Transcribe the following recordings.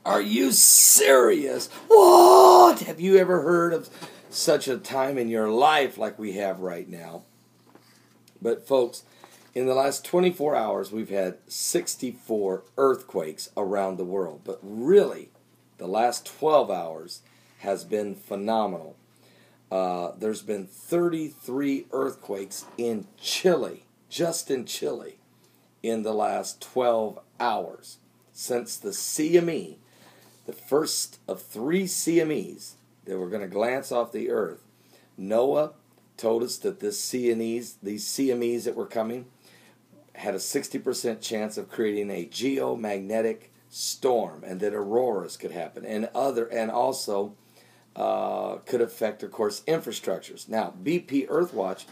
Are you serious? What? Have you ever heard of such a time in your life like we have right now? But folks, in the last 24 hours, we've had 64 earthquakes around the world. But really, the last 12 hours has been phenomenal. There's been 33 earthquakes in Chile, just in Chile, in the last 12 hours. Since the CME, the first of 3 CMEs that were going to glance off the earth, NOAA told us that these CMEs that were coming, had a 60% chance of creating a geomagnetic storm, and that auroras could happen, and also could affect, of course, infrastructures. Now, BP Earthwatch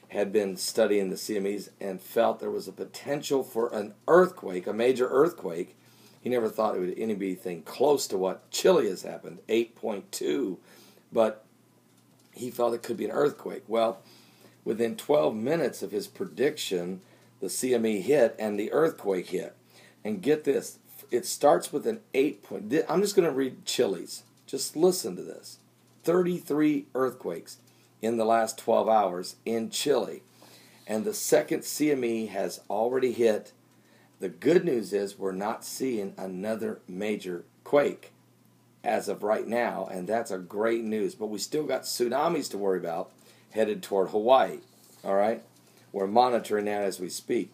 had been studying the CMEs and felt there was a potential for an earthquake, a major earthquake. He never thought it would be anything close to what Chile has happened, 8.2, but he felt it could be an earthquake. Well, within 12 minutes of his prediction, the CME hit and the earthquake hit. And get this, it starts with an 8 point. I'm just going to read Chile's. Just listen to this. 33 earthquakes in the last 12 hours in Chile. And the second CME has already hit. The good news is we're not seeing another major quake as of right now, and that's a great news. But we still got tsunamis to worry about headed toward Hawaii. All right? We're monitoring that as we speak.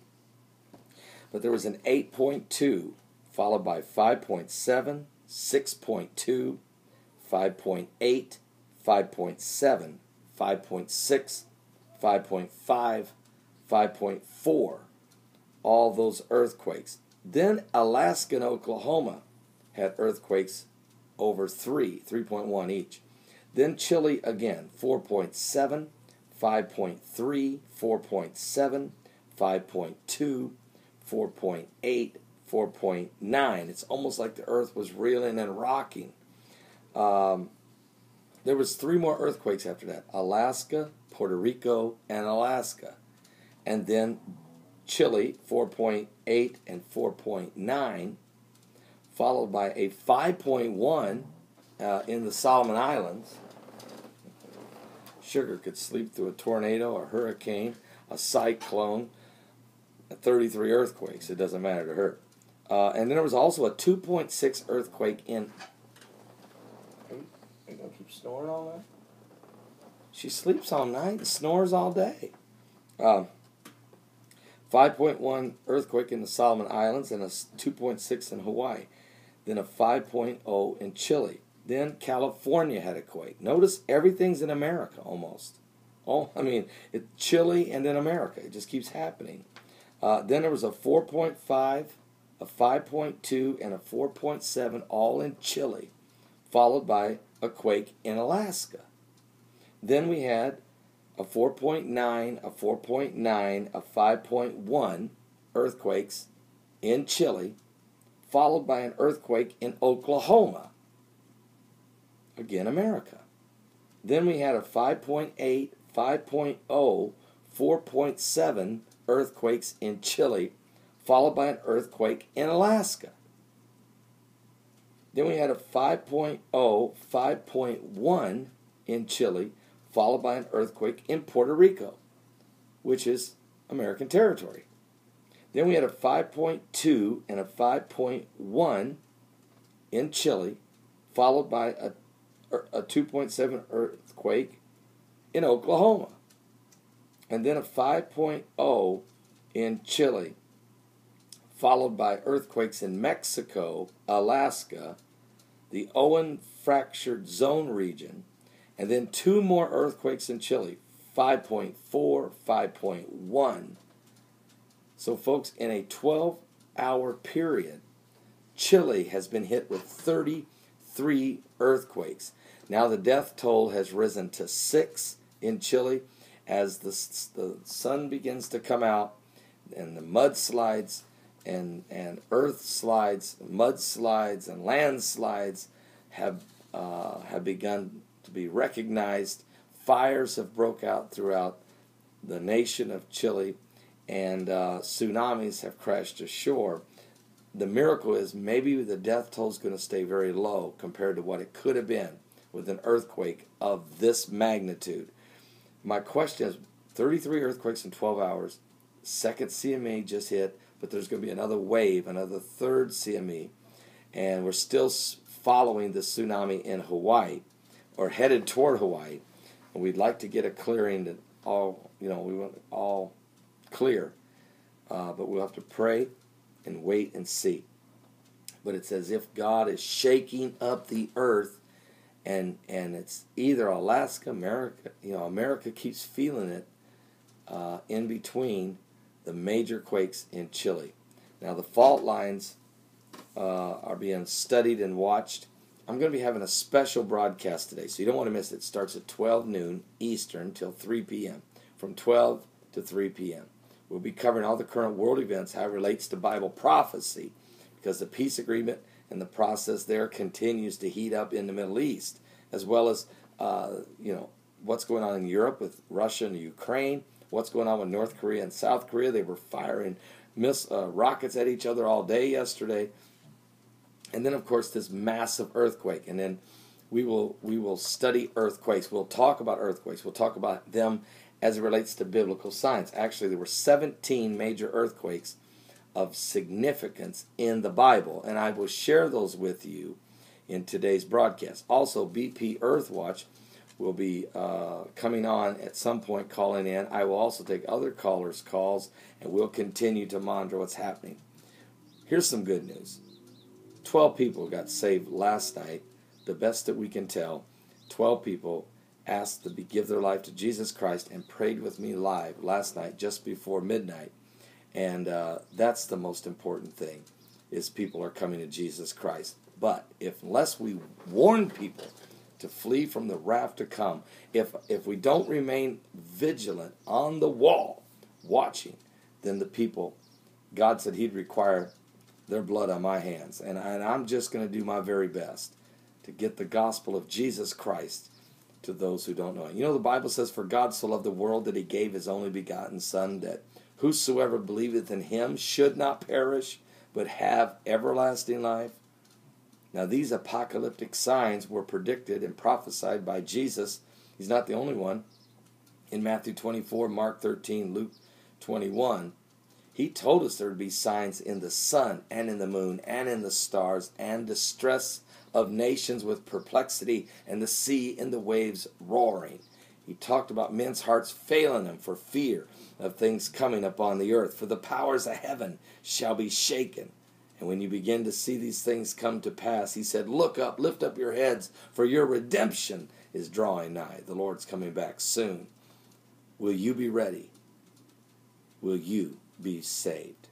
But there was an 8.2, followed by 5.7, 6.2, 5.8, 5.7, 5.6, 5.5, 5.4. All those earthquakes. Then Alaska and Oklahoma had earthquakes over 3.1 each. Then Chile again, 4.7, 5.3, 4.7, 5.2, 4.8, 4.9. It's almost like the earth was reeling and rocking. There was 3 more earthquakes after that. Alaska, Puerto Rico, and Alaska. And then Chile, 4.8 and 4.9, followed by a 5.1 in the Solomon Islands. Sugar could sleep through a tornado, a hurricane, a cyclone, 33 earthquakes. It doesn't matter to her. And then there was also a 2.6 earthquake in... Are you going to keep snoring all night? She sleeps all night and snores all day. 5.1 earthquake in the Solomon Islands and a 2.6 in Hawaii. Then a 5.0 in Chile. Then California had a quake. Notice everything's in America almost. It's Chile and then America. It just keeps happening. Then there was a 4.5, a 5.2, and a 4.7 all in Chile, followed by a quake in Alaska. Then we had a 4.9, a 4.9, a 5.1 earthquakes in Chile, followed by an earthquake in Oklahoma. Again, America. Then we had a 5.8, 5.0, 4.7 earthquakes in Chile, followed by an earthquake in Alaska. Then we had a 5.0, 5.1 in Chile, followed by an earthquake in Puerto Rico, which is American territory. Then we had a 5.2 and a 5.1 in Chile, followed by a 2.7 earthquake in Oklahoma. And then a 5.0 in Chile, followed by earthquakes in Mexico, Alaska, the Owen Fractured Zone region, and then 2 more earthquakes in Chile, 5.4, 5.1. So folks, in a 12-hour period, Chile has been hit with 33 earthquakes. Now the death toll has risen to 6 in Chile as the sun begins to come out and the mudslides and earth slides, mudslides and landslides have begun to be recognized. Fires have broke out throughout the nation of Chile, and tsunamis have crashed ashore. the miracle is maybe the death toll is going to stay very low compared to what it could have been with an earthquake of this magnitude. My question is, 33 earthquakes in 12 hours, second CME just hit, but there's going to be another wave, another third CME, and we're still following the tsunami in Hawaii, or headed toward Hawaii, and we'd like to get a clearing that we want it all clear, but we'll have to pray and wait and see. But it's as if God is shaking up the earth, and it's either Alaska, America. America keeps feeling it in between the major quakes in Chile. Now the fault lines are being studied and watched. I'm going to be having a special broadcast today, so you don't want to miss it. It starts at 12 noon Eastern till 3 p.m. From 12 to 3 p.m. We'll be covering all the current world events, how it relates to Bible prophecy, because the peace agreement and the process there continues to heat up in the Middle East, as well as what's going on in Europe with Russia and Ukraine, what's going on with North Korea and South Korea. They were firing rockets at each other all day yesterday. And then, of course, this massive earthquake. And then we will study earthquakes. We'll talk about earthquakes. We'll talk about them as it relates to biblical science. Actually, there were 17 major earthquakes of significance in the Bible, and I will share those with you in today's broadcast. Also, BP Earthwatch will be coming on at some point, calling in. I will also take other callers' calls, and we'll continue to monitor what's happening. Here's some good news. 12 people got saved last night, the best that we can tell. 12 people asked to give their life to Jesus Christ and prayed with me live last night just before midnight. And that's the most important thing, is people are coming to Jesus Christ. But unless we warn people to flee from the wrath to come, if we don't remain vigilant on the wall, watching, then the people, God said he'd require their blood on my hands. And I'm just going to do my very best to get the gospel of Jesus Christ to those who don't know him. The Bible says, for God so loved the world that he gave his only begotten Son, that whosoever believeth in him should not perish, but have everlasting life. Now these apocalyptic signs were predicted and prophesied by Jesus. He's not the only one. In Matthew 24, Mark 13, Luke 21, he told us there would be signs in the sun and in the moon and in the stars, and distress of nations with perplexity, and the sea and the waves roaring. He talked about men's hearts failing them for fear of things coming upon the earth. For the powers of heaven shall be shaken. And when you begin to see these things come to pass, he said, look up, lift up your heads, for your redemption is drawing nigh. The Lord's coming back soon. Will you be ready? Will you be saved?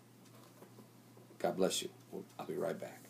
God bless you. I'll be right back.